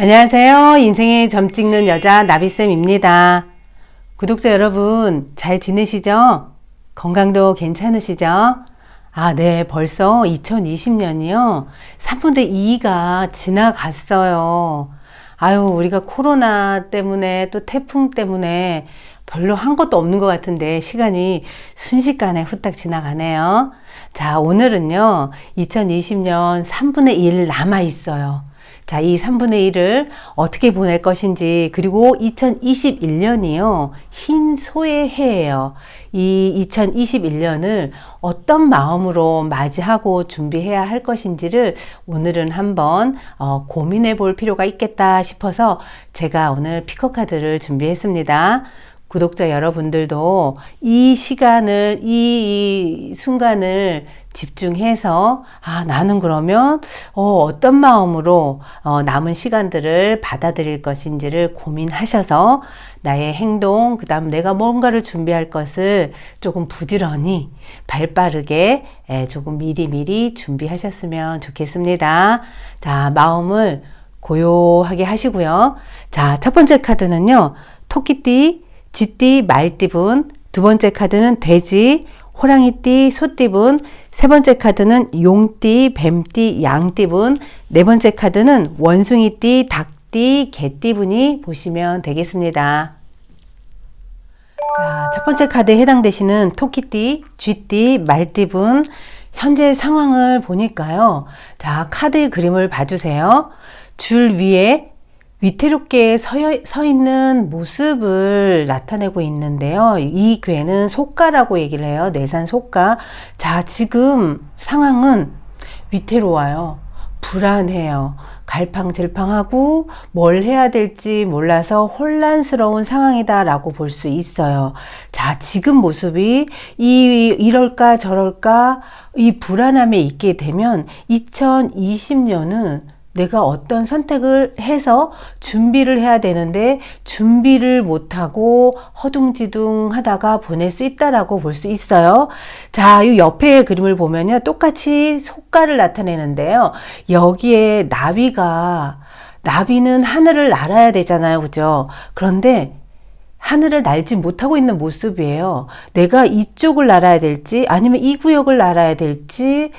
안녕하세요. 인생의 점 찍는 여자 나비쌤입니다. 구독자 여러분 잘 지내시죠? 건강도 괜찮으시죠? 네, 벌써 2020년이요. 3분의 2가 지나갔어요. 우리가 코로나 때문에 또 태풍 때문에 별로 한 것도 없는 것 같은데 시간이 순식간에 후딱 지나가네요. 자, 오늘은요, 2020년 3분의 1 남아 있어요. 자, 이 3분의 1을 어떻게 보낼 것인지, 그리고 2021년이요, 흰 소의 해예요. 이 2021년을 어떤 마음으로 맞이하고 준비해야 할 것인지를 오늘은 한번 고민해 볼 필요가 있겠다 싶어서 제가 오늘 피커카드를 준비했습니다. 구독자 여러분들도 이 시간을, 이 순간을 집중해서 나는 그러면 어떤 마음으로 남은 시간들을 받아들일 것인지를 고민하셔서 나의 행동, 그 다음 내가 뭔가를 준비할 것을 조금 부지런히 발빠르게 조금 미리미리 준비하셨으면 좋겠습니다. 자, 마음을 고요하게 하시고요. 자, 첫 번째 카드는요, 토끼띠, 쥐띠, 말띠분. 두 번째 카드는 돼지, 호랑이띠, 소띠분. 세 번째 카드는 용띠, 뱀띠, 양띠분. 네 번째 카드는 원숭이띠, 닭띠, 개띠분이 보시면 되겠습니다. 자, 첫 번째 카드에 해당되시는 토끼띠, 쥐띠, 말띠분. 현재 상황을 보니까요. 자, 카드의 그림을 봐주세요. 줄 위에 위태롭게 서 있는 모습을 나타내고 있는데요. 이 괴는 속가라고 얘기를 해요. 내산 속가. 자, 지금 상황은 위태로워요. 불안해요. 갈팡질팡하고 뭘 해야 될지 몰라서 혼란스러운 상황이다 라고 볼 수 있어요. 자, 지금 모습이 이럴까 저럴까 이 불안함에 있게 되면 2020년은 내가 어떤 선택을 해서 준비를 해야 되는데 준비를 못하고 허둥지둥 하다가 보낼 수 있다라고 볼 수 있어요. 자, 이 옆에 그림을 보면요. 똑같이 속가를 나타내는데요. 여기에 나비는 하늘을 날아야 되잖아요. 그죠? 그런데 하늘을 날지 못하고 있는 모습이에요. 내가 이쪽을 날아야 될지 아니면 이 구역을 날아야 될지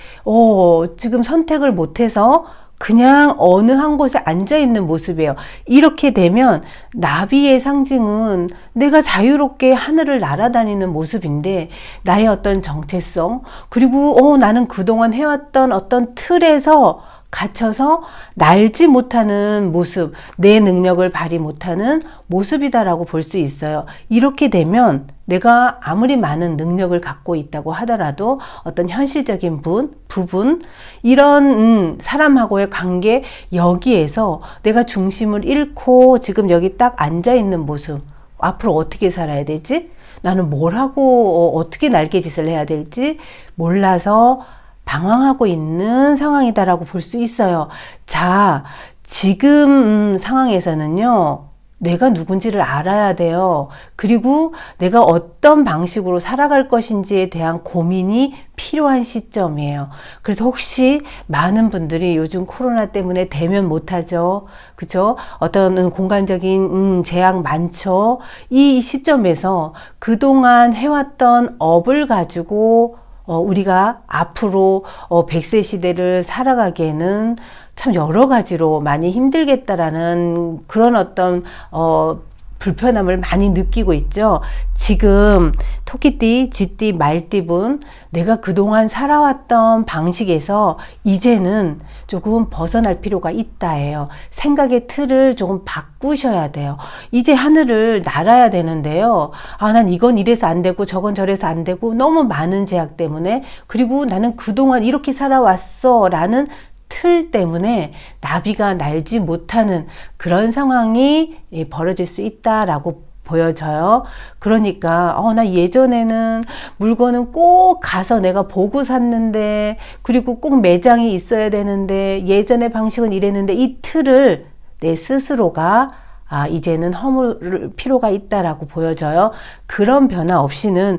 지금 선택을 못해서 그냥 어느 한 곳에 앉아있는 모습이에요. 이렇게 되면 나비의 상징은 내가 자유롭게 하늘을 날아다니는 모습인데 나의 어떤 정체성, 그리고 나는 그동안 해왔던 어떤 틀에서 갇혀서 날지 못하는 모습, 내 능력을 발휘 못하는 모습이다라고 볼 수 있어요. 이렇게 되면 내가 아무리 많은 능력을 갖고 있다고 하더라도 어떤 현실적인 부분, 이런 사람하고의 관계, 여기에서 내가 중심을 잃고 지금 여기 딱 앉아있는 모습, 앞으로 어떻게 살아야 되지? 나는 뭘 하고 어떻게 날개짓을 해야 될지 몰라서 방황하고 있는 상황이다라고 볼 수 있어요. 자, 지금 상황에서는요, 내가 누군지를 알아야 돼요. 그리고 내가 어떤 방식으로 살아갈 것인지에 대한 고민이 필요한 시점이에요. 그래서 혹시 많은 분들이 요즘 코로나 때문에 대면 못하죠. 그죠? 어떤 공간적인 제약 많죠. 이 시점에서 그동안 해왔던 업을 가지고 우리가 앞으로 100세 시대를 살아가기에는 참 여러 가지로 많이 힘들겠다라는 그런 어떤 불편함을 많이 느끼고 있죠. 지금 토끼띠, 쥐띠, 말띠분, 내가 그동안 살아왔던 방식에서 이제는 조금 벗어날 필요가 있다예요. 생각의 틀을 조금 바꾸셔야 돼요. 이제 하늘을 날아야 되는데요. 난 이건 이래서 안 되고 저건 저래서 안 되고 너무 많은 제약 때문에, 그리고 나는 그동안 이렇게 살아왔어 라는 틀 때문에 나비가 날지 못하는 그런 상황이 벌어질 수 있다라고 보여져요. 그러니까 나 예전에는 물건은 꼭 가서 내가 보고 샀는데, 그리고 꼭 매장이 있어야 되는데, 예전의 방식은 이랬는데, 이 틀을 내 스스로가 이제는 허물 필요가 있다라고 보여져요. 그런 변화 없이는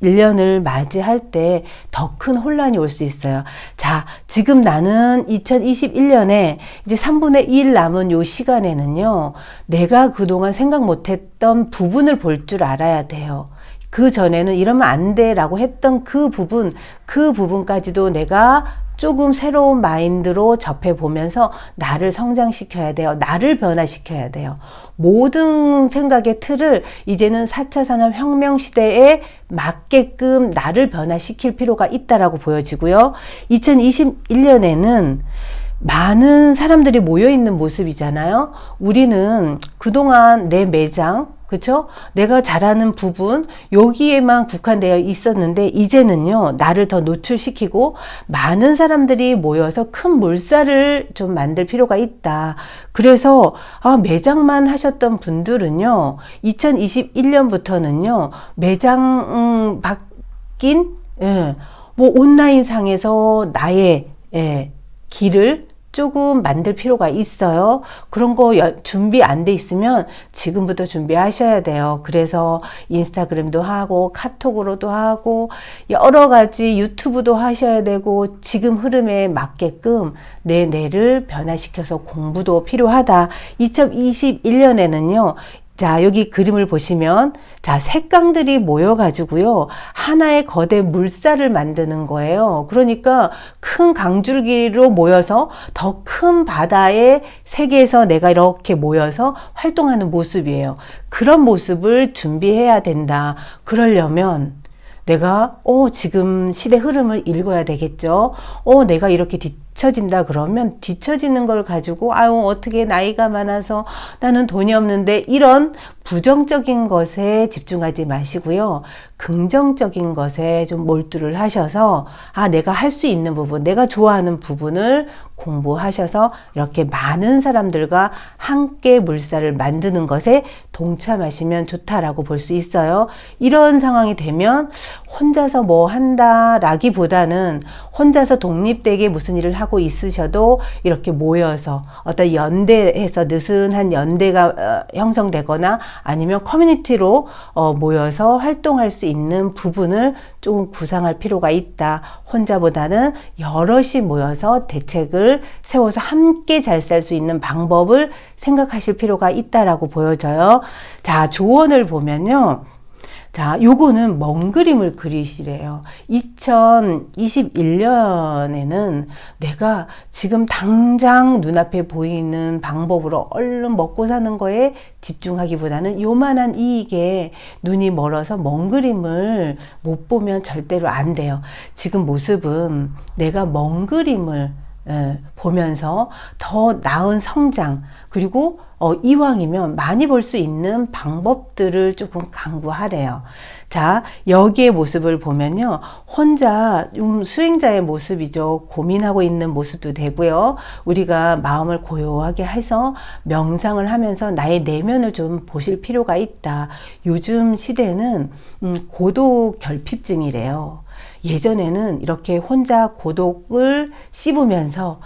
2021년을 맞이할 때 더 큰 혼란이 올 수 있어요. 자, 지금 나는 2021년에 이제 3분의 1 남은 요 시간에는요, 내가 그동안 생각 못했던 부분을 볼 줄 알아야 돼요. 그 전에는 이러면 안 돼 라고 했던 그 부분까지도 내가 조금 새로운 마인드로 접해보면서 나를 성장시켜야 돼요. 나를 변화시켜야 돼요. 모든 생각의 틀을 이제는 4차 산업혁명 시대에 맞게끔 나를 변화시킬 필요가 있다라고 보여지고요. 2021년에는 많은 사람들이 모여있는 모습이잖아요. 우리는 그동안 내 매장, 그렇죠? 내가 잘하는 부분 여기에만 국한되어 있었는데 이제는요, 나를 더 노출시키고 많은 사람들이 모여서 큰 물살을 좀 만들 필요가 있다. 그래서 매장만 하셨던 분들은요, 2021년부터는요 매장 바뀐 뭐 온라인상에서 나의 길을 조금 만들 필요가 있어요. 그런 거 준비 안 돼 있으면 지금부터 준비하셔야 돼요. 그래서 인스타그램도 하고 카톡으로도 하고 여러 가지 유튜브도 하셔야 되고 지금 흐름에 맞게끔 내 뇌를 변화시켜서 공부도 필요하다. 2021년에는요. 자, 여기 그림을 보시면, 자, 색강들이 모여가지고요, 하나의 거대 물살을 만드는 거예요. 그러니까 큰 강줄기로 모여서 더 큰 바다의 세계에서 내가 이렇게 모여서 활동하는 모습이에요. 그런 모습을 준비해야 된다. 그러려면 내가 지금 시대 흐름을 읽어야 되겠죠. 내가 이렇게 뒤처진다 그러면 뒤처지는 걸 가지고 어떻게 나이가 많아서 나는 돈이 없는데 이런 부정적인 것에 집중하지 마시고요. 긍정적인 것에 좀 몰두를 하셔서 내가 할 수 있는 부분, 내가 좋아하는 부분을 공부하셔서 이렇게 많은 사람들과 함께 물살을 만드는 것에 동참하시면 좋다라고 볼 수 있어요. 이런 상황이 되면 혼자서 뭐 한다라기보다는 혼자서 독립되게 무슨 일을 하고 있으셔도 이렇게 모여서 어떤 연대해서 느슨한 연대가 형성되거나 아니면 커뮤니티로 모여서 활동할 수 있는 부분을 조금 구상할 필요가 있다. 혼자보다는 여럿이 모여서 대책을 세워서 함께 잘 살 수 있는 방법을 생각하실 필요가 있다라고 보여져요. 자, 조언을 보면요. 자, 요거는 먼 그림을 그리시래요. 2021년에는 내가 지금 당장 눈앞에 보이는 방법으로 얼른 먹고 사는 거에 집중하기보다는 요만한 이익에 눈이 멀어서 먼 그림을 못 보면 절대로 안 돼요. 지금 모습은 내가 먼 그림을 보면서 더 나은 성장, 그리고 이왕이면 많이 벌 수 있는 방법들을 조금 강구하래요. 자, 여기의 모습을 보면요. 혼자 수행자의 모습이죠. 고민하고 있는 모습도 되고요. 우리가 마음을 고요하게 해서 명상을 하면서 나의 내면을 좀 보실 필요가 있다. 요즘 시대는 고독 결핍증이래요. 예전에는 이렇게 혼자 고독을 씹으면서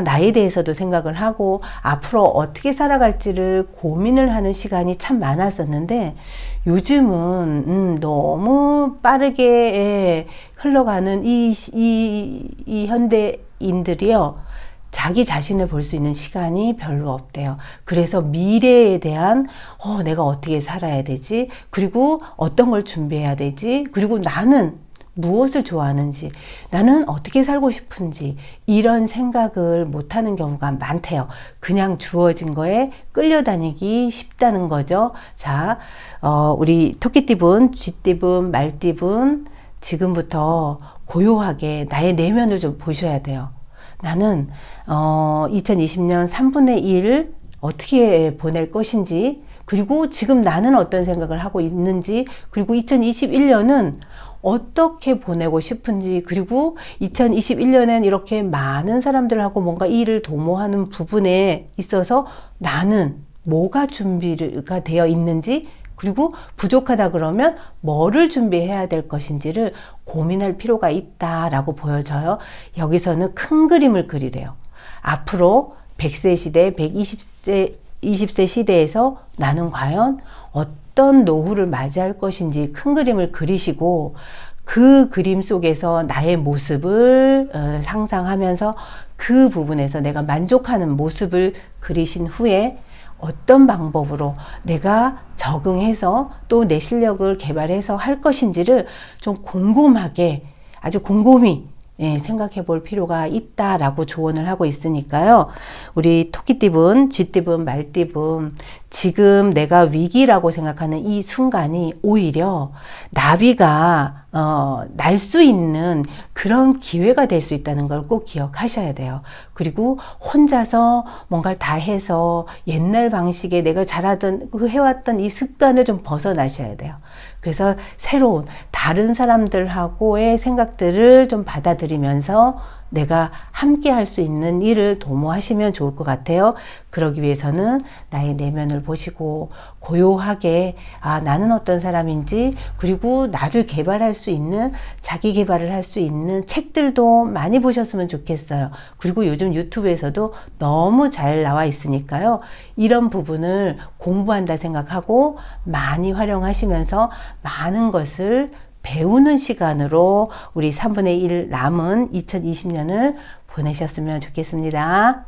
나에 대해서도 생각을 하고 앞으로 어떻게 살아갈지를 고민을 하는 시간이 참 많았었는데 요즘은 너무 빠르게 흘러가는 이 현대인들이요, 자기 자신을 볼 수 있는 시간이 별로 없대요. 그래서 미래에 대한 내가 어떻게 살아야 되지? 그리고 어떤 걸 준비해야 되지? 그리고 나는 무엇을 좋아하는지, 나는 어떻게 살고 싶은지 이런 생각을 못하는 경우가 많대요. 그냥 주어진 거에 끌려다니기 쉽다는 거죠. 자, 우리 토끼띠분, 쥐띠분, 말띠분 지금부터 고요하게 나의 내면을 좀 보셔야 돼요. 나는 2020년 3분의 1 어떻게 보낼 것인지, 그리고 지금 나는 어떤 생각을 하고 있는지, 그리고 2021년은 어떻게 보내고 싶은지, 그리고 2021년엔 이렇게 많은 사람들하고 뭔가 일을 도모하는 부분에 있어서 나는 뭐가 준비가 되어 있는지, 그리고 부족하다 그러면 뭐를 준비해야 될 것인지를 고민할 필요가 있다라고 보여져요. 여기서는 큰 그림을 그리래요. 앞으로 100세 시대, 120세 20세 시대에서 나는 과연 어떤 노후를 맞이할 것인지 큰 그림을 그리시고, 그 그림 속에서 나의 모습을 상상하면서 그 부분에서 내가 만족하는 모습을 그리신 후에 어떤 방법으로 내가 적응해서 또 내 실력을 개발해서 할 것인지를 좀 곰곰하게, 아주 곰곰이 생각해 볼 필요가 있다라고 조언을 하고 있으니까요. 우리 토끼띠분, 쥐띠분, 말띠분, 지금 내가 위기라고 생각하는 이 순간이 오히려 나비가 날 수 있는 그런 기회가 될 수 있다는 걸 꼭 기억하셔야 돼요. 그리고 혼자서 뭔가를 다 해서 옛날 방식에 내가 잘하던 해왔던 이 습관을 좀 벗어나셔야 돼요. 그래서 새로운 다른 사람들하고의 생각들을 좀 받아들이면서 내가 함께 할 수 있는 일을 도모하시면 좋을 것 같아요. 그러기 위해서는 나의 내면을 보시고 고요하게 나는 어떤 사람인지, 그리고 나를 개발할 수 있는, 자기 개발을 할 수 있는 책들도 많이 보셨으면 좋겠어요. 그리고 요즘 유튜브에서도 너무 잘 나와 있으니까요. 이런 부분을 공부한다 생각하고 많이 활용하시면서 많은 것을 배우는 시간으로 우리 3분의 1 남은 2020년을 보내셨으면 좋겠습니다.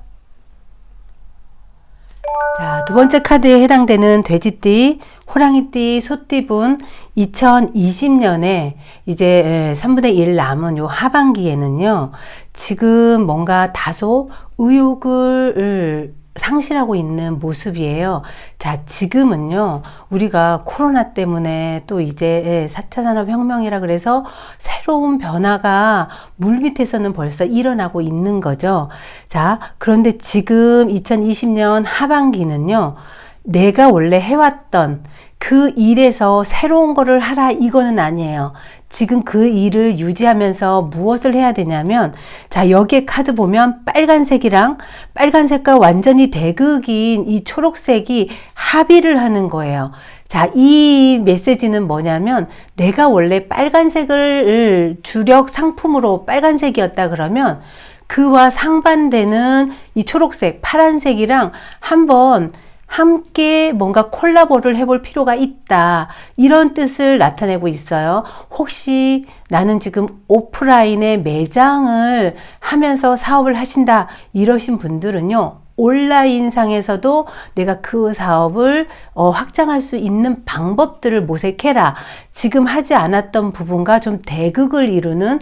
자, 두 번째 카드에 해당되는 돼지띠, 호랑이띠, 소띠분, 2020년에 이제 3분의 1 남은 요 하반기에는요, 지금 뭔가 다소 의욕을 상실하고 있는 모습이에요. 자, 지금은요, 우리가 코로나 때문에 또 이제 4차 산업혁명이라 그래서 새로운 변화가 물밑에서는 벌써 일어나고 있는 거죠. 자, 그런데 지금 2020년 하반기는요, 내가 원래 해왔던 그 일에서 새로운 거를 하라, 이거는 아니에요. 지금 그 일을 유지하면서 무엇을 해야 되냐면, 자, 여기에 카드 보면 빨간색이랑 빨간색과 완전히 대극인 이 초록색이 합의를 하는 거예요. 자, 이 메시지는 뭐냐면, 내가 원래 빨간색을 주력 상품으로 빨간색이었다 그러면 그와 상반되는 이 초록색, 파란색이랑 한번 함께 뭔가 콜라보를 해볼 필요가 있다, 이런 뜻을 나타내고 있어요. 혹시 나는 지금 오프라인의 매장을 하면서 사업을 하신다 이러신 분들은요, 온라인상에서도 내가 그 사업을 확장할 수 있는 방법들을 모색해라. 지금 하지 않았던 부분과 좀 대극을 이루는,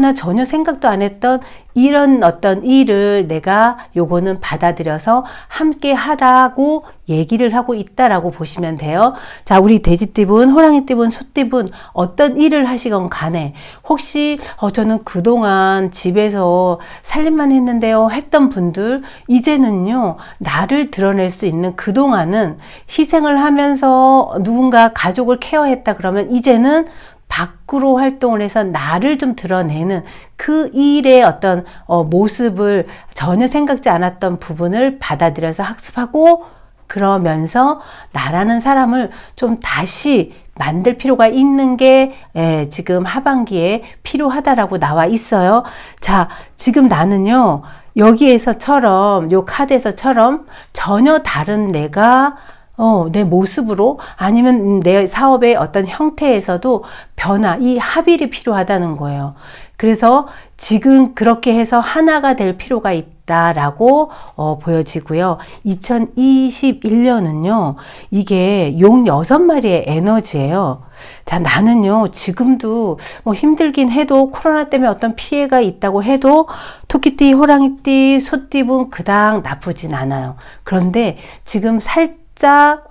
나 전혀 생각도 안 했던 이런 어떤 일을 내가 요거는 받아들여서 함께 하라고 얘기를 하고 있다라고 보시면 돼요. 자, 우리 돼지띠분, 호랑이띠분, 소띠분, 어떤 일을 하시건 간에 혹시 저는 그동안 집에서 살림만 했는데요 했던 분들, 이제는요, 나를 드러낼 수 있는, 그동안은 희생을 하면서 누군가 가족을 케어했다 그러면 이제는 밖으로 활동을 해서 나를 좀 드러내는 그 일의 어떤 모습을, 전혀 생각지 않았던 부분을 받아들여서 학습하고, 그러면서 나라는 사람을 좀 다시 만들 필요가 있는 게 지금 하반기에 필요하다라고 나와 있어요. 자, 지금 나는요, 여기에서처럼, 요 카드에서처럼 전혀 다른 내가 내 모습으로, 아니면 내 사업의 어떤 형태에서도 변화, 이 합일이 필요하다는 거예요. 그래서 지금 그렇게 해서 하나가 될 필요가 있다라고 보여지고요. 2021년은요, 이게 용 6마리의 에너지예요. 자, 나는요, 지금도 뭐 힘들긴 해도, 코로나 때문에 어떤 피해가 있다고 해도 토끼띠, 호랑이띠, 소띠분 그닥 나쁘진 않아요. 그런데 지금 살짝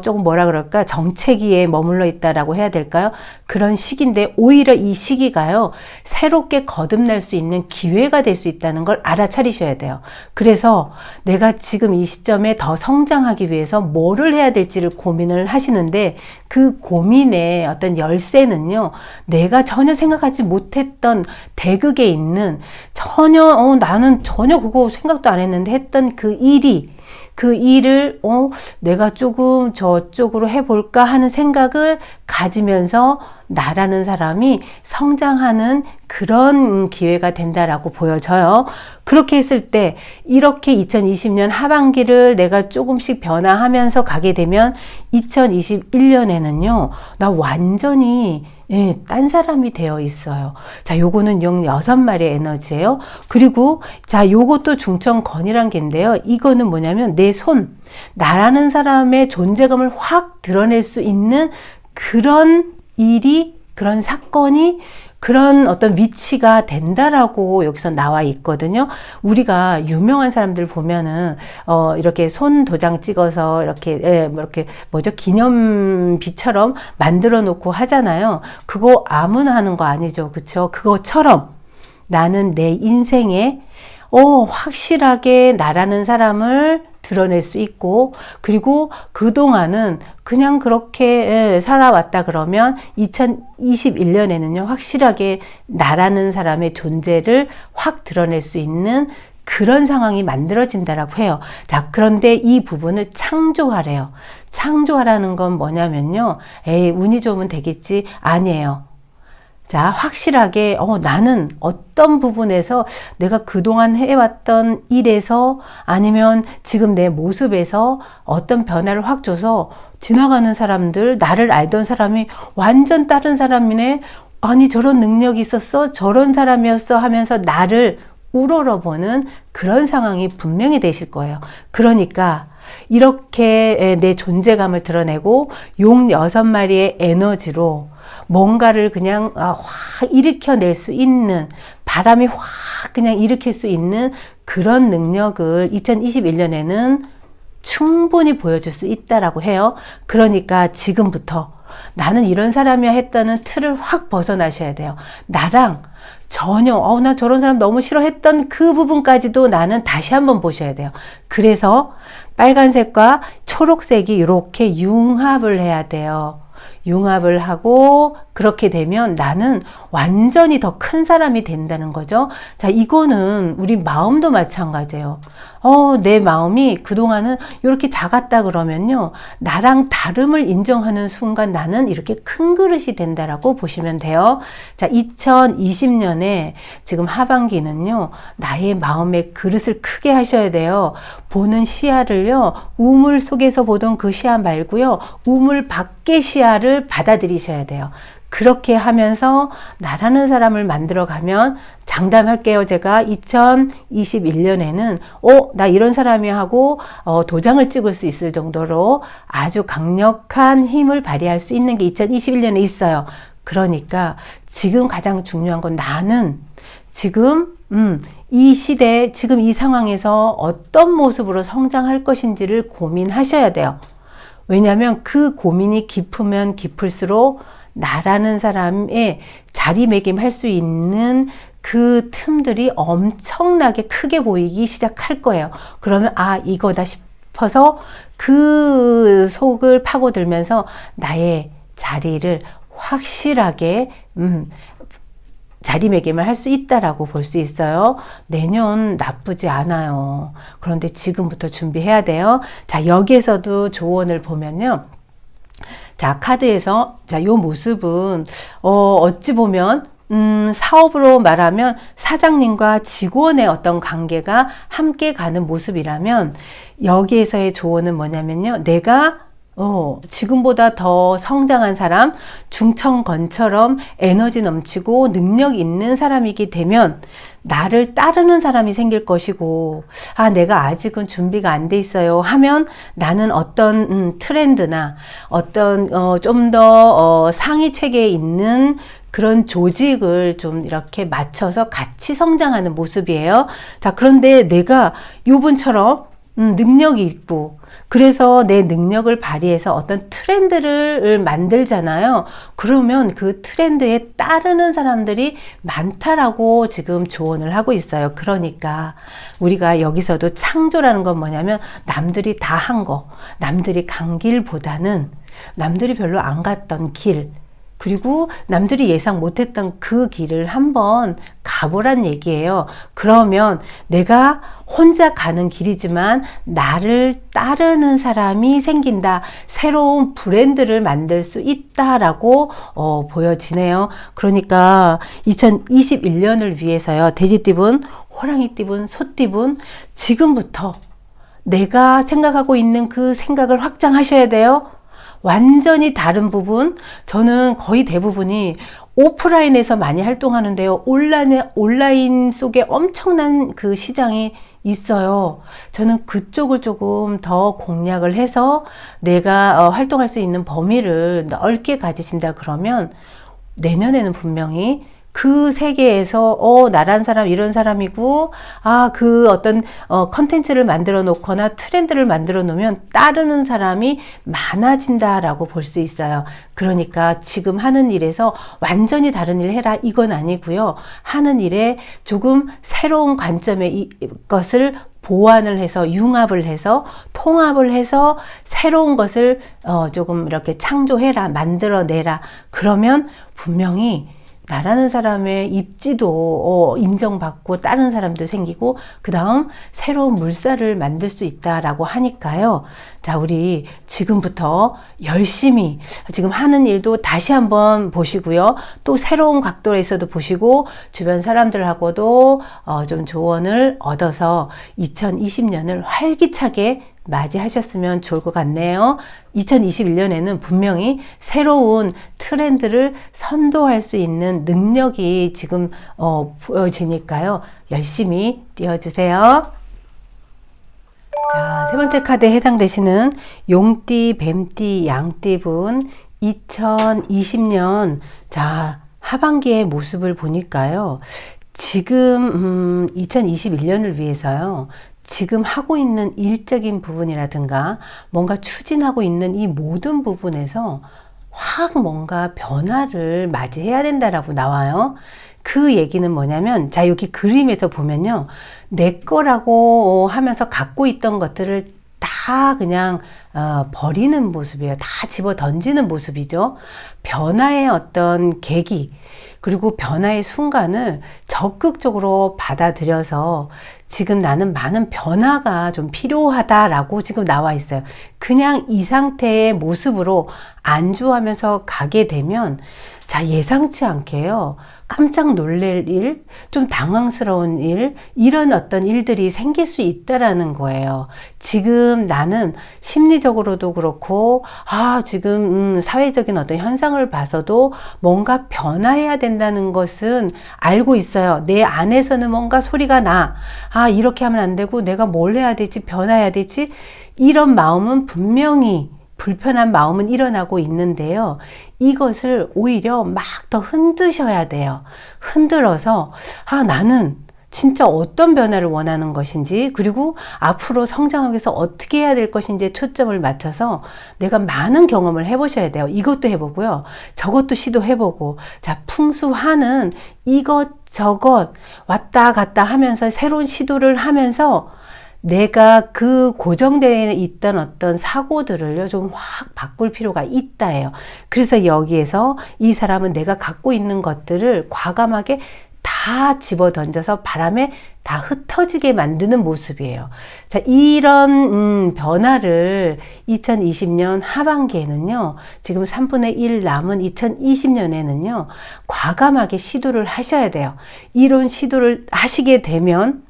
조금 뭐라 그럴까, 정체기에 머물러 있다라고 해야 될까요? 그런 시기인데, 오히려 이 시기가요, 새롭게 거듭날 수 있는 기회가 될 수 있다는 걸 알아차리셔야 돼요. 그래서 내가 지금 이 시점에 더 성장하기 위해서 뭐를 해야 될지를 고민을 하시는데, 그 고민의 어떤 열쇠는요, 내가 전혀 생각하지 못했던 대극에 있는, 전혀 나는 전혀 그거 생각도 안 했는데 했던 그 일이, 그 일을 내가 조금 저쪽으로 해볼까 하는 생각을 가지면서 나라는 사람이 성장하는 그런 기회가 된다라고 보여져요. 그렇게 했을 때 이렇게 2020년 하반기를 내가 조금씩 변화하면서 가게 되면 2021년에는요, 나 완전히 딴 사람이 되어 있어요. 자, 요거는 용 6마리의 에너지예요. 그리고 자, 요것도 중천건이란 개인데요. 이거는 뭐냐면 내 손, 나라는 사람의 존재감을 확 드러낼 수 있는 그런 일이, 그런 사건이, 그런 어떤 위치가 된다라고 여기서 나와 있거든요. 우리가 유명한 사람들 보면은 이렇게 손 도장 찍어서 이렇게 이렇게 뭐죠, 기념비처럼 만들어 놓고 하잖아요. 그거 아무나 하는 거 아니죠, 그쵸? 그것처럼 나는 내 인생에 확실하게 나라는 사람을 드러낼 수 있고, 그리고 그동안은 그냥 그렇게 살아왔다 그러면 2021년에는요, 확실하게 나라는 사람의 존재를 확 드러낼 수 있는 그런 상황이 만들어진다라고 해요. 자, 그런데 이 부분을 창조하래요. 창조하라는 건 뭐냐면요, 운이 좋으면 되겠지? 아니에요. 자, 확실하게 나는 어떤 부분에서 내가 그동안 해왔던 일에서 아니면 지금 내 모습에서 어떤 변화를 확 줘서 지나가는 사람들, 나를 알던 사람이 완전 다른 사람이네, 아니 저런 능력이 있었어, 저런 사람이었어 하면서 나를 우러러보는 그런 상황이 분명히 되실 거예요. 그러니까 이렇게 내 존재감을 드러내고 용 6마리의 에너지로 뭔가를 그냥 확 일으켜낼 수 있는, 바람이 확 그냥 일으킬 수 있는 그런 능력을 2021년에는 충분히 보여줄 수 있다라고 해요. 그러니까 지금부터 나는 이런 사람이야 했다는 틀을 확 벗어나셔야 돼요. 나랑 전혀 나 저런 사람 너무 싫어했던 그 부분까지도 나는 다시 한번 보셔야 돼요. 그래서 빨간색과 초록색이 이렇게 융합을 해야 돼요. 융합을 하고 그렇게 되면 나는 완전히 더 큰 사람이 된다는 거죠. 자, 이거는 우리 마음도 마찬가지예요. 내 마음이 그동안은 이렇게 작았다 그러면요, 나랑 다름을 인정하는 순간 나는 이렇게 큰 그릇이 된다라고 보시면 돼요. 자, 2020년에 지금 하반기는요, 나의 마음의 그릇을 크게 하셔야 돼요. 보는 시야를요, 우물 속에서 보던 그 시야 말고요, 우물 밖의 시야를 받아들이셔야 돼요. 그렇게 하면서 나라는 사람을 만들어가면, 장담할게요. 제가 2021년에는 나 이런 사람이 하고 도장을 찍을 수 있을 정도로 아주 강력한 힘을 발휘할 수 있는 게 2021년에 있어요. 그러니까 지금 가장 중요한 건 나는 지금 이 시대, 지금 이 상황에서 어떤 모습으로 성장할 것인지를 고민하셔야 돼요. 왜냐하면 그 고민이 깊으면 깊을수록 나라는 사람의 자리매김할 수 있는 그 틈들이 엄청나게 크게 보이기 시작할 거예요. 그러면 이거다 싶어서 그 속을 파고들면서 나의 자리를 확실하게 자리매김을 할 수 있다라고 볼 수 있어요. 내년 나쁘지 않아요. 그런데 지금부터 준비해야 돼요. 자, 여기에서도 조언을 보면요. 자, 카드에서 요 모습은 어찌 보면 사업으로 말하면 사장님과 직원의 어떤 관계가 함께 가는 모습이라면, 여기에서의 조언은 뭐냐면요, 내가 지금보다 더 성장한 사람, 중천건처럼 에너지 넘치고 능력 있는 사람이게 되면 나를 따르는 사람이 생길 것이고, 내가 아직은 준비가 안 돼 있어요 하면 나는 어떤 트렌드나 어떤 좀 더 상위 체계에 있는 그런 조직을 좀 이렇게 맞춰서 같이 성장하는 모습이에요. 자, 그런데 내가 요분처럼 능력이 있고, 그래서 내 능력을 발휘해서 어떤 트렌드를 만들잖아요. 그러면 그 트렌드에 따르는 사람들이 많다라고 지금 조언을 하고 있어요. 그러니까 우리가 여기서도 창조라는 건 뭐냐면, 남들이 다 한 거, 남들이 간 길보다는 남들이 별로 안 갔던 길, 그리고 남들이 예상 못했던 그 길을 한번 가보란 얘기예요. 그러면 내가 혼자 가는 길이지만 나를 따르는 사람이 생긴다. 새로운 브랜드를 만들 수 있다라고 보여지네요. 그러니까 2021년을 위해서요. 돼지띠분, 호랑이띠분, 소띠분 지금부터 내가 생각하고 있는 그 생각을 확장하셔야 돼요. 완전히 다른 부분, 저는 거의 대부분이 오프라인에서 많이 활동하는데요. 온라인 속에 엄청난 그 시장이 있어요. 저는 그쪽을 조금 더 공략을 해서 내가 활동할 수 있는 범위를 넓게 가지신다 그러면 내년에는 분명히 그 세계에서 나란 사람 이런 사람이고 그 어떤 컨텐츠를 만들어 놓거나 트렌드를 만들어 놓으면 따르는 사람이 많아진다라고 볼 수 있어요. 그러니까 지금 하는 일에서 완전히 다른 일 해라 이건 아니고요. 하는 일에 조금 새로운 관점의 것을 보완을 해서 융합을 해서 통합을 해서 새로운 것을 조금 이렇게 창조해라 만들어내라. 그러면 분명히 나라는 사람의 입지도 인정받고 다른 사람도 생기고 그 다음 새로운 물살을 만들 수 있다라고 하니까요. 자, 우리 지금부터 열심히 지금 하는 일도 다시 한번 보시고요. 또 새로운 각도에서도 보시고 주변 사람들하고도 좀 조언을 얻어서 2020년을 활기차게 맞이하셨으면 좋을 것 같네요. 2021년에는 분명히 새로운 트렌드를 선도할 수 있는 능력이 지금 보여지니까요. 열심히 뛰어주세요. 자, 세 번째 카드에 해당되시는 용띠, 뱀띠, 양띠분 2020년 자 하반기의 모습을 보니까요. 지금 2021년을 위해서요. 지금 하고 있는 일적인 부분이라든가 뭔가 추진하고 있는 이 모든 부분에서 확 뭔가 변화를 맞이해야 된다라고 나와요. 그 얘기는 뭐냐면 자 여기 그림에서 보면요. 내 거라고 하면서 갖고 있던 것들을 다 그냥 버리는 모습이에요. 다 집어 던지는 모습이죠. 변화의 어떤 계기 그리고 변화의 순간을 적극적으로 받아들여서 지금 나는 많은 변화가 좀 필요하다라고 지금 나와 있어요. 그냥 이 상태의 모습으로 안주하면서 가게 되면 자 예상치 않게요. 깜짝 놀랄 일, 좀 당황스러운 일, 이런 어떤 일들이 생길 수 있다라는 거예요. 지금 나는 심리적으로도 그렇고, 지금 사회적인 어떤 현상을 봐서도 뭔가 변화해야 된다는 것은 알고 있어요. 내 안에서는 뭔가 소리가 나. 이렇게 하면 안 되고, 내가 뭘 해야 되지? 변화해야 되지? 이런 마음은 분명히 불편한 마음은 일어나고 있는데요. 이것을 오히려 막 더 흔드셔야 돼요. 흔들어서 나는 진짜 어떤 변화를 원하는 것인지 그리고 앞으로 성장하기 위해서 어떻게 해야 될 것인지에 초점을 맞춰서 내가 많은 경험을 해보셔야 돼요. 이것도 해보고요. 저것도 시도해보고 자 풍수하는 이것저것 왔다 갔다 하면서 새로운 시도를 하면서 내가 그 고정되어 있던 어떤 사고들을요, 좀 확 바꿀 필요가 있다예요. 그래서 여기에서 이 사람은 내가 갖고 있는 것들을 과감하게 다 집어 던져서 바람에 다 흩어지게 만드는 모습이에요. 자, 이런 변화를 2020년 하반기에는요, 지금 3분의 1 남은 2020년에는요, 과감하게 시도를 하셔야 돼요. 이런 시도를 하시게 되면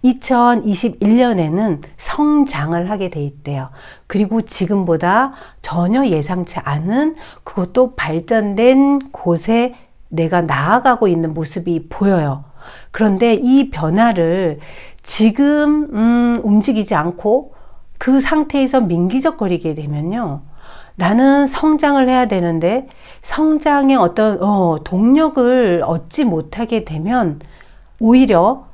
2021년에는 성장을 하게 돼 있대요. 그리고 지금보다 전혀 예상치 않은 그것도 발전된 곳에 내가 나아가고 있는 모습이 보여요. 그런데 이 변화를 지금 움직이지 않고 그 상태에서 민기적거리게 되면요. 나는 성장을 해야 되는데 성장의 어떤 동력을 얻지 못하게 되면 오히려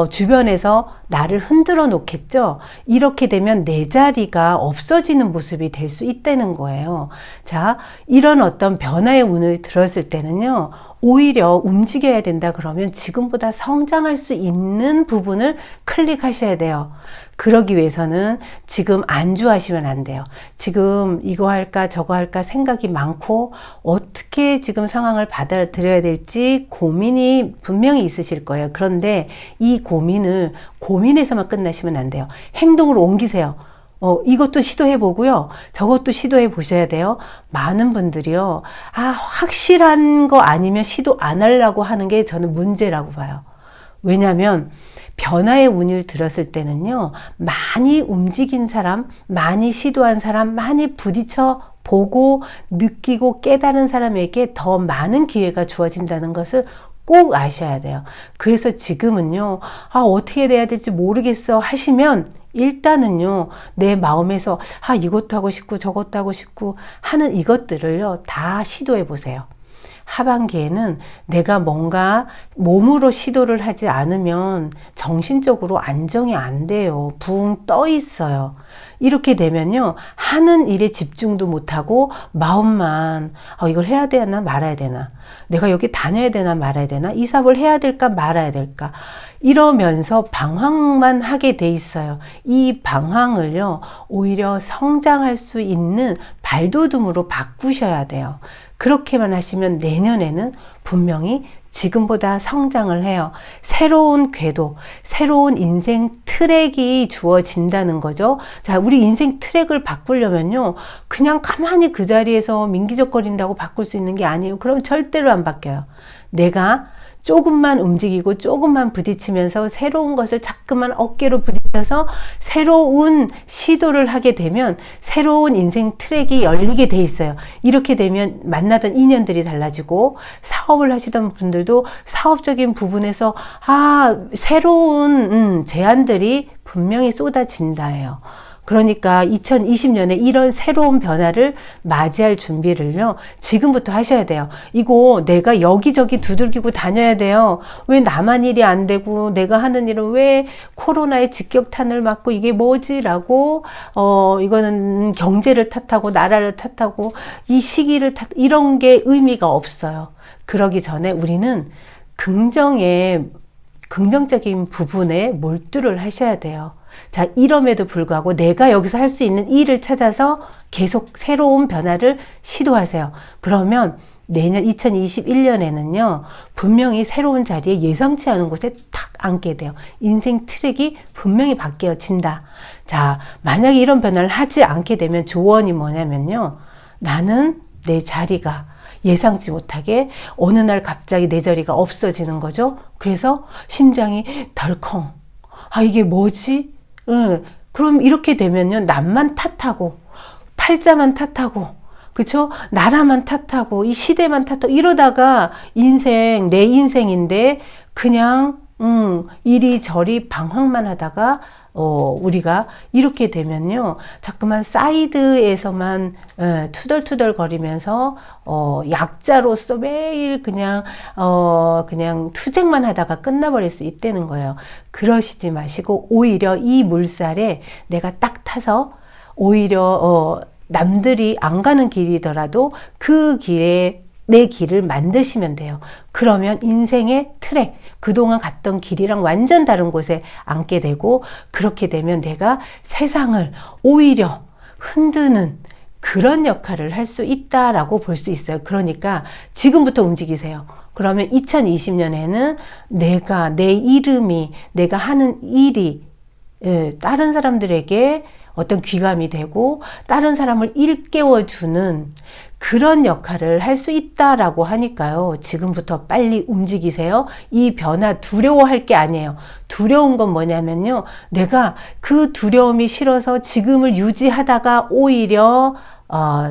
주변에서 나를 흔들어 놓겠죠. 이렇게 되면 내 자리가 없어지는 모습이 될 수 있다는 거예요. 자, 이런 어떤 변화의 운을 들었을 때는요, 오히려 움직여야 된다 그러면 지금보다 성장할 수 있는 부분을 클릭하셔야 돼요. 그러기 위해서는 지금 안주하시면 안 돼요. 지금 이거 할까 저거 할까 생각이 많고 어떻게 지금 상황을 받아들여야 될지 고민이 분명히 있으실 거예요. 그런데 이 고민을 고민에서만 끝나시면 안 돼요. 행동으로 옮기세요. 이것도 시도해 보고요. 저것도 시도해 보셔야 돼요. 많은 분들이요. 확실한 거 아니면 시도 안 하려고 하는 게 저는 문제라고 봐요. 왜냐하면 변화의 운을 들었을 때는요, 많이 움직인 사람, 많이 시도한 사람, 많이 부딪혀 보고 느끼고 깨달은 사람에게 더 많은 기회가 주어진다는 것을 꼭 아셔야 돼요. 그래서 지금은요, 어떻게 돼야 될지 모르겠어 하시면 일단은요, 내 마음에서 이것도 하고 싶고 저것도 하고 싶고 하는 이것들을요, 다 시도해 보세요. 하반기에는 내가 뭔가 몸으로 시도를 하지 않으면 정신적으로 안정이 안 돼요. 붕 떠 있어요. 이렇게 되면요, 하는 일에 집중도 못하고 마음만 이걸 해야 되나 말아야 되나, 내가 여기 다녀야 되나 말아야 되나, 이 사업을 해야 될까 말아야 될까, 이러면서 방황만 하게 돼 있어요. 이 방황을요, 오히려 성장할 수 있는 발돋움으로 바꾸셔야 돼요. 그렇게만 하시면 내년에는 분명히 지금보다 성장을 해요. 새로운 궤도, 새로운 인생 트랙이 주어진다는 거죠. 자, 우리 인생 트랙을 바꾸려면요, 그냥 가만히 그 자리에서 민기적거린다고 바꿀 수 있는 게 아니에요. 그럼 절대로 안 바뀌어요. 내가 조금만 움직이고 조금만 부딪히면서 새로운 것을 자꾸만 어깨로 부딪혀서 새로운 시도를 하게 되면 새로운 인생 트랙이 열리게 돼 있어요. 이렇게 되면 만나던 인연들이 달라지고 사업을 하시던 분들도 사업적인 부분에서 새로운 제안들이 분명히 쏟아진다예요. 그러니까 2020년에 이런 새로운 변화를 맞이할 준비를요, 지금부터 하셔야 돼요. 이거 내가 여기저기 두들기고 다녀야 돼요. 왜 나만 일이 안 되고 내가 하는 일은 왜 코로나의 직격탄을 맞고 이게 뭐지? 라고 이거는 경제를 탓하고 나라를 탓하고 이 시기를 이런 게 의미가 없어요. 그러기 전에 우리는 긍정적인 부분에 몰두를 하셔야 돼요. 자, 이럼에도 불구하고 내가 여기서 할 수 있는 일을 찾아서 계속 새로운 변화를 시도하세요. 그러면 내년 2021년에는요, 분명히 새로운 자리에 예상치 않은 곳에 탁 앉게 돼요. 인생 트랙이 분명히 바뀌어진다. 자, 만약에 이런 변화를 하지 않게 되면 조언이 뭐냐면요, 나는 내 자리가 예상치 못하게 어느 날 갑자기 내 자리가 없어지는 거죠. 그래서 심장이 덜컹. 이게 뭐지? 그럼 이렇게 되면요, 남만 탓하고 팔자만 탓하고, 그쵸? 나라만 탓하고 이 시대만 탓하고 이러다가 내 인생인데 그냥 이리저리 방황만 하다가 우리가 이렇게 되면요, 자꾸만 사이드에서만 투덜투덜 거리면서 약자로서 매일 그냥 투쟁만 하다가 끝나버릴 수 있다는 거예요. 그러시지 마시고 오히려 이 물살에 내가 딱 타서 오히려 남들이 안 가는 길이더라도 그 길에 내 길을 만드시면 돼요. 그러면 인생의 트랙, 그동안 갔던 길이랑 완전 다른 곳에 앉게 되고, 그렇게 되면 내가 세상을 오히려 흔드는 그런 역할을 할 수 있다라고 볼 수 있어요. 그러니까 지금부터 움직이세요. 그러면 2020년에는 내 이름이, 내가 하는 일이 다른 사람들에게 어떤 귀감이 되고 다른 사람을 일깨워주는 그런 역할을 할 수 있다라고 하니까요. 지금부터 빨리 움직이세요. 이 변화 두려워할 게 아니에요. 두려운 건 뭐냐면요, 내가 그 두려움이 싫어서 지금을 유지하다가 오히려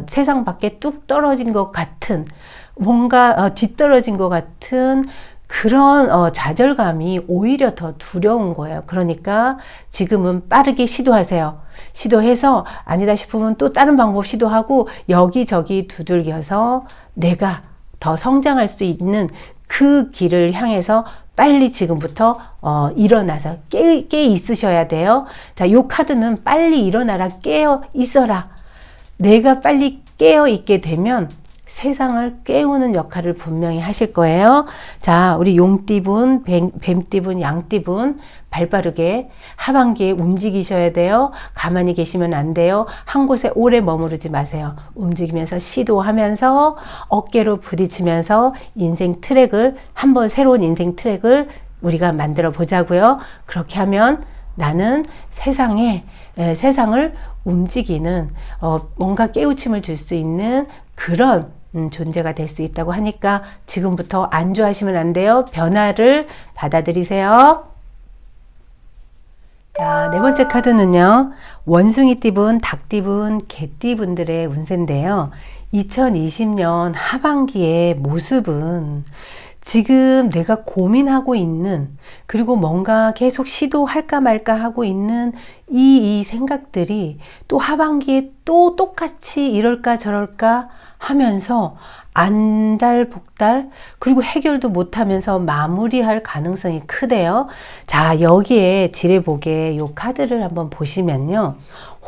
세상 밖에 뚝 떨어진 것 같은, 뭔가 뒤떨어진 것 같은 그런 좌절감이 오히려 더 두려운 거예요. 그러니까 지금은 빠르게 시도하세요. 시도해서 아니다 싶으면 또 다른 방법 시도하고 여기저기 두들겨서 내가 더 성장할 수 있는 그 길을 향해서 빨리 지금부터 일어나서 깨 있으셔야 돼요. 자, 요 카드는 빨리 일어나라, 깨어 있어라. 내가 빨리 깨어 있게 되면 세상을 깨우는 역할을 분명히 하실 거예요. 자, 우리 용띠분, 뱀띠분, 양띠분 발빠르게 하반기에 움직이셔야 돼요. 가만히 계시면 안 돼요. 한 곳에 오래 머무르지 마세요. 움직이면서 시도하면서 어깨로 부딪히면서 인생 트랙을 한번 새로운 인생 트랙을 우리가 만들어 보자고요. 그렇게 하면 나는 세상을 움직이는 뭔가 깨우침을 줄 수 있는 그런 존재가 될 수 있다고 하니까 지금부터 안주하시면 안 돼요. 변화를 받아들이세요. 자, 네 번째 카드는요. 원숭이띠분, 닭띠분, 개띠분들의 운세인데요. 2020년 하반기의 모습은 지금 내가 고민하고 있는, 그리고 뭔가 계속 시도할까 말까 하고 있는 이 생각들이 또 하반기에 또 똑같이 이럴까 저럴까 하면서 안달복달, 그리고 해결도 못하면서 마무리할 가능성이 크대요. 자, 여기에 지뢰복에 요 카드를 한번 보시면요.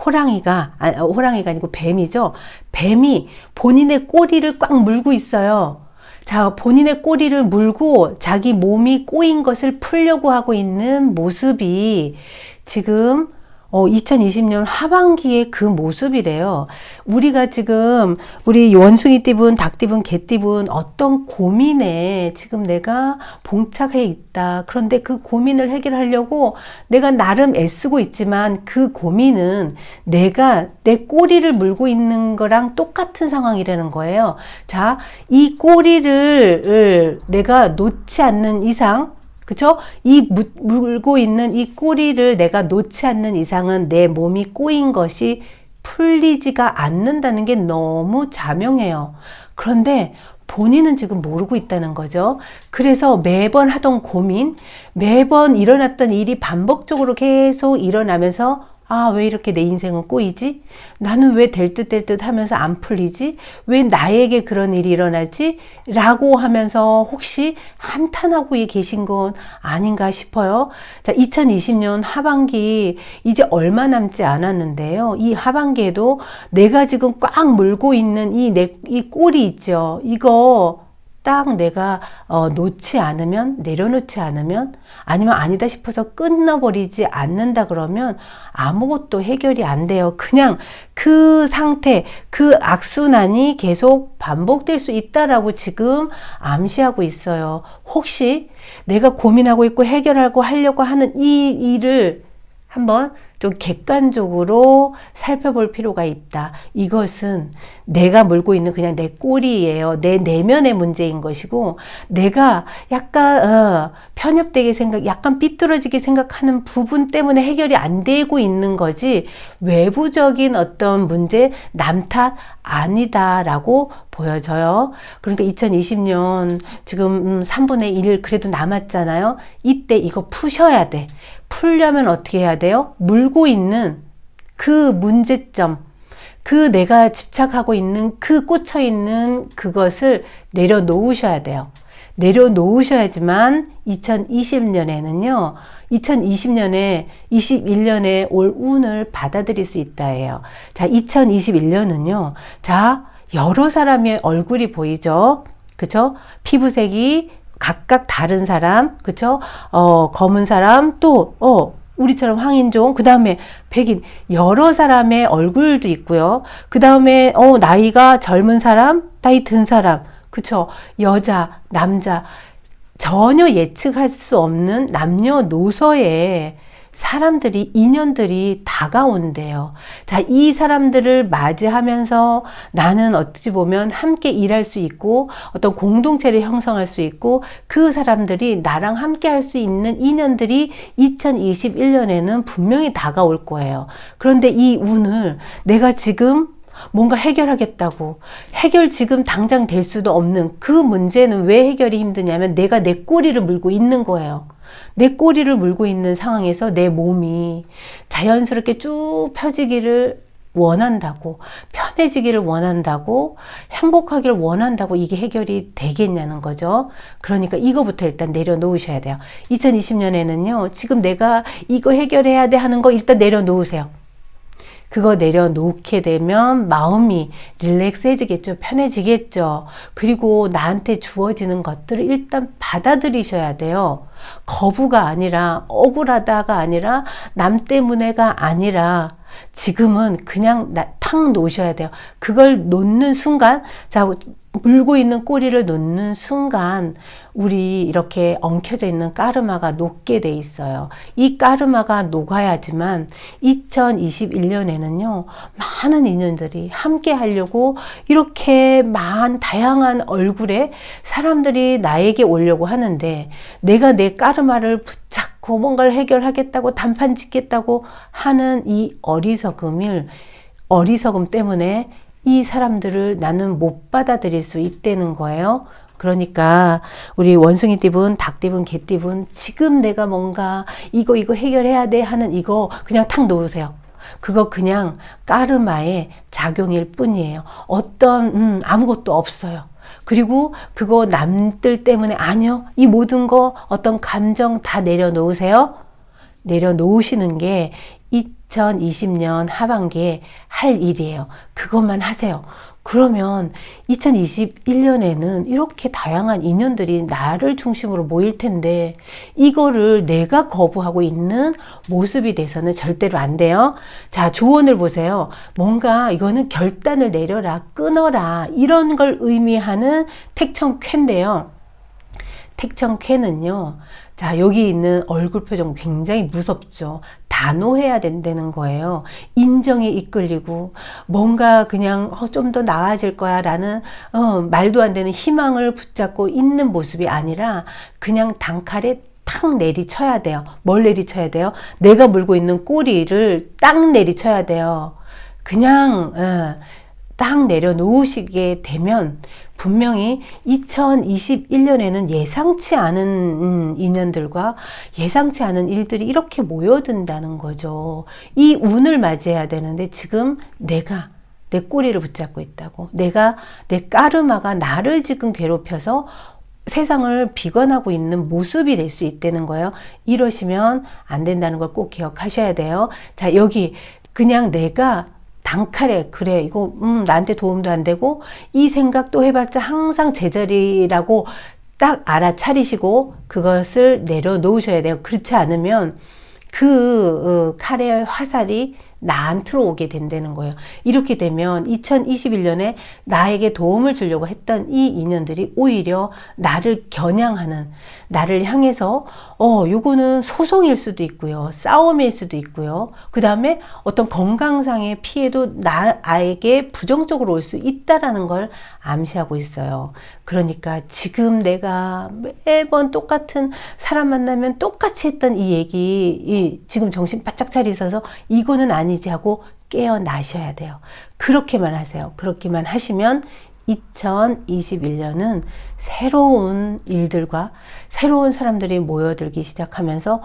호랑이가 아니고 뱀이죠. 뱀이 본인의 꼬리를 꽉 물고 있어요. 자, 본인의 꼬리를 물고 자기 몸이 꼬인 것을 풀려고 하고 있는 모습이 지금 2020년 하반기의 그 모습이래요. 우리가 지금 우리 원숭이띠분, 닭띠분, 개띠분 어떤 고민에 지금 내가 봉착해 있다. 그런데 그 고민을 해결하려고 내가 나름 애쓰고 있지만 그 고민은 내가 내 꼬리를 물고 있는 거랑 똑같은 상황이라는 거예요. 자, 이 꼬리를 내가 놓지 않는 이상, 그쵸? 이 물고 있는 이 꼬리를 내가 놓지 않는 이상은 내 몸이 꼬인 것이 풀리지가 않는다는 게 너무 자명해요. 그런데 본인은 지금 모르고 있다는 거죠. 그래서 매번 하던 고민, 매번 일어났던 일이 반복적으로 계속 일어나면서 왜 이렇게 내 인생은 꼬이지? 나는 왜 될 듯 하면서 안 풀리지? 왜 나에게 그런 일이 일어나지? 라고 하면서 혹시 한탄하고 계신 건 아닌가 싶어요. 자, 2020년 하반기 이제 얼마 남지 않았는데요. 이 하반기에도 내가 지금 꽉 물고 있는 이 꼬리 있죠. 이거 딱 내가 놓지 않으면, 내려놓지 않으면, 아니면 아니다 싶어서 끊어버리지 않는다 그러면 아무것도 해결이 안 돼요. 그냥 그 상태, 그 악순환이 계속 반복될 수 있다라고 지금 암시하고 있어요. 혹시 내가 고민하고 있고 해결하고 하려고 하는 이 일을 한번 좀 객관적으로 살펴볼 필요가 있다. 이것은 내가 물고 있는 그냥 내 꼬리예요. 내 내면의 문제인 것이고, 내가 약간 편협되게 약간 삐뚤어지게 생각하는 부분 때문에 해결이 안 되고 있는 거지, 외부적인 어떤 문제, 남 탓 아니다라고 보여져요. 그러니까 2020년 지금 3분의 1 그래도 남았잖아요. 이때 이거 푸셔야 돼. 풀려면 어떻게 해야 돼요? 물고 있는 그 문제점, 그 내가 집착하고 있는 그 꽂혀 있는 그것을 내려놓으셔야 돼요. 내려놓으셔야지만 2020년에는요, 2020년에 21년에 올 운을 받아들일 수 있다 해요. 자, 2021년은요, 자, 여러 사람의 얼굴이 보이죠? 그쵸? 피부색이 각각 다른 사람, 그쵸? 검은 사람, 또, 우리처럼 황인종, 그 다음에 백인, 여러 사람의 얼굴도 있고요. 그 다음에, 나이가 젊은 사람, 나이 든 사람, 그쵸? 여자, 남자, 전혀 예측할 수 없는 남녀노소의 사람들이, 인연들이 다가온대요. 자, 이 사람들을 맞이하면서 나는 어찌 보면 함께 일할 수 있고 어떤 공동체를 형성할 수 있고 그 사람들이 나랑 함께 할 수 있는 인연들이 2021년에는 분명히 다가올 거예요. 그런데 이 운을 내가 지금 뭔가 해결하겠다고, 해결 지금 당장 될 수도 없는 그 문제는 왜 해결이 힘드냐면 내가 내 꼬리를 물고 있는 거예요. 내 꼬리를 물고 있는 상황에서 내 몸이 자연스럽게 쭉 펴지기를 원한다고, 편해지기를 원한다고, 행복하기를 원한다고 이게 해결이 되겠냐는 거죠. 그러니까 이거부터 일단 내려놓으셔야 돼요. 2020년에는요, 지금 내가 이거 해결해야 돼 하는 거 일단 내려놓으세요. 그거 내려놓게 되면 마음이 릴렉스해지겠죠. 편해지겠죠. 그리고 나한테 주어지는 것들을 일단 받아들이셔야 돼요. 거부가 아니라, 억울하다가 아니라, 남 때문에가 아니라, 지금은 그냥 탁 놓으셔야 돼요. 그걸 놓는 순간, 자, 물고 있는 꼬리를 놓는 순간 우리 이렇게 엉켜져 있는 까르마가 녹게 돼 있어요. 이 까르마가 녹아야지만 2021년에는요, 많은 인연들이 함께 하려고 이렇게 다양한 얼굴에 사람들이 나에게 오려고 하는데, 내가 내 까르마를 붙잡고 뭔가를 해결하겠다고 단판 짓겠다고 하는 이 어리석음 때문에 이 사람들을 나는 못 받아들일 수 있다는 거예요. 그러니까 우리 원숭이띠분, 닭띠분, 개띠분, 지금 내가 뭔가 이거 해결해야 돼 하는 이거 그냥 탁 놓으세요. 그거 그냥 까르마의 작용일 뿐이에요. 어떤 아무것도 없어요. 그리고 그거 남들 때문에 아니요. 이 모든 거 어떤 감정 다 내려놓으세요. 내려놓으시는 게 2020년 하반기에 할 일이에요. 그것만 하세요. 그러면 2021년에는 이렇게 다양한 인연들이 나를 중심으로 모일 텐데, 이거를 내가 거부하고 있는 모습이 돼서는 절대로 안 돼요. 자, 조언을 보세요. 뭔가 이거는 결단을 내려라, 끊어라, 이런 걸 의미하는 택천쾌인데요. 택천쾌는요, 자, 여기 있는 얼굴 표정 굉장히 무섭죠. 단호해야 된다는 거예요. 인정에 이끌리고 뭔가 그냥 좀 더 나아질 거야 라는 말도 안 되는 희망을 붙잡고 있는 모습이 아니라 그냥 단칼에 탁 내리쳐야 돼요. 뭘 내리쳐야 돼요? 내가 물고 있는 꼬리를 딱 내리쳐야 돼요. 그냥 딱 내려놓으시게 되면 분명히 2021년에는 예상치 않은 인연들과 예상치 않은 일들이 이렇게 모여든다는 거죠. 이 운을 맞이해야 되는데 지금 내가 내 꼬리를 붙잡고 있다고, 내 까르마가 나를 지금 괴롭혀서 세상을 비관하고 있는 모습이 될 수 있다는 거예요. 이러시면 안 된다는 걸 꼭 기억하셔야 돼요. 자, 여기 그냥 내가 단칼에 그래 이거 나한테 도움도 안 되고 이 생각도 해봤자 항상 제자리라고 딱 알아차리시고 그것을 내려놓으셔야 돼요. 그렇지 않으면 그 칼의 화살이 나한테로 오게 된다는 거예요. 이렇게 되면 2021년에 나에게 도움을 주려고 했던 이 인연들이 오히려 나를 겨냥하는, 나를 향해서 요거는 소송일 수도 있고요, 싸움일 수도 있고요, 그 다음에 어떤 건강상의 피해도 나에게 부정적으로 올 수 있다라는 걸 암시하고 있어요. 그러니까 지금 내가 매번 똑같은 사람 만나면 똑같이 했던 이 얘기, 지금 정신 바짝 차리셔서 이거는 아니지 하고 깨어나셔야 돼요. 그렇게만 하세요. 그렇게만 하시면 2021년은 새로운 일들과 새로운 사람들이 모여들기 시작하면서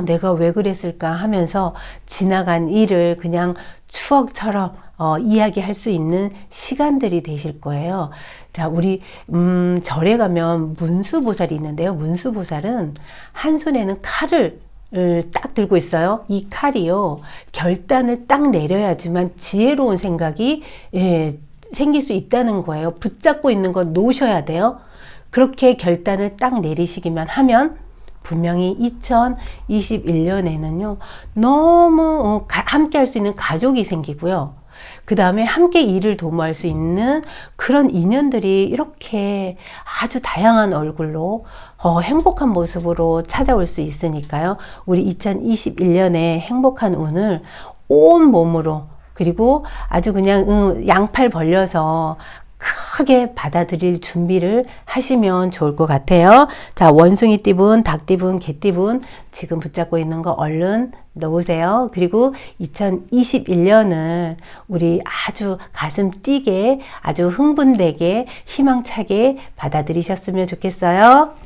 내가 왜 그랬을까 하면서 지나간 일을 그냥 추억처럼 이야기할 수 있는 시간들이 되실 거예요. 자, 우리 절에 가면 문수보살이 있는데요. 문수보살은 한 손에는 칼을 딱 들고 있어요. 이 칼이요, 결단을 딱 내려야지만 지혜로운 생각이 생길 수 있다는 거예요. 붙잡고 있는 거 놓으셔야 돼요. 그렇게 결단을 딱 내리시기만 하면 분명히 2021년에는요 너무 함께 할 수 있는 가족이 생기고요, 그 다음에 함께 일을 도모할 수 있는 그런 인연들이 이렇게 아주 다양한 얼굴로 행복한 모습으로 찾아올 수 있으니까요. 우리 2021년에 행복한 운을 온 몸으로, 그리고 아주 그냥 양팔 벌려서 크게 받아들일 준비를 하시면 좋을 것 같아요. 자, 원숭이 띠분, 닭띠분, 개띠분 지금 붙잡고 있는 거 얼른 넣으세요. 그리고 2021년을 우리 아주 가슴 뛰게, 아주 흥분되게, 희망차게 받아들이셨으면 좋겠어요.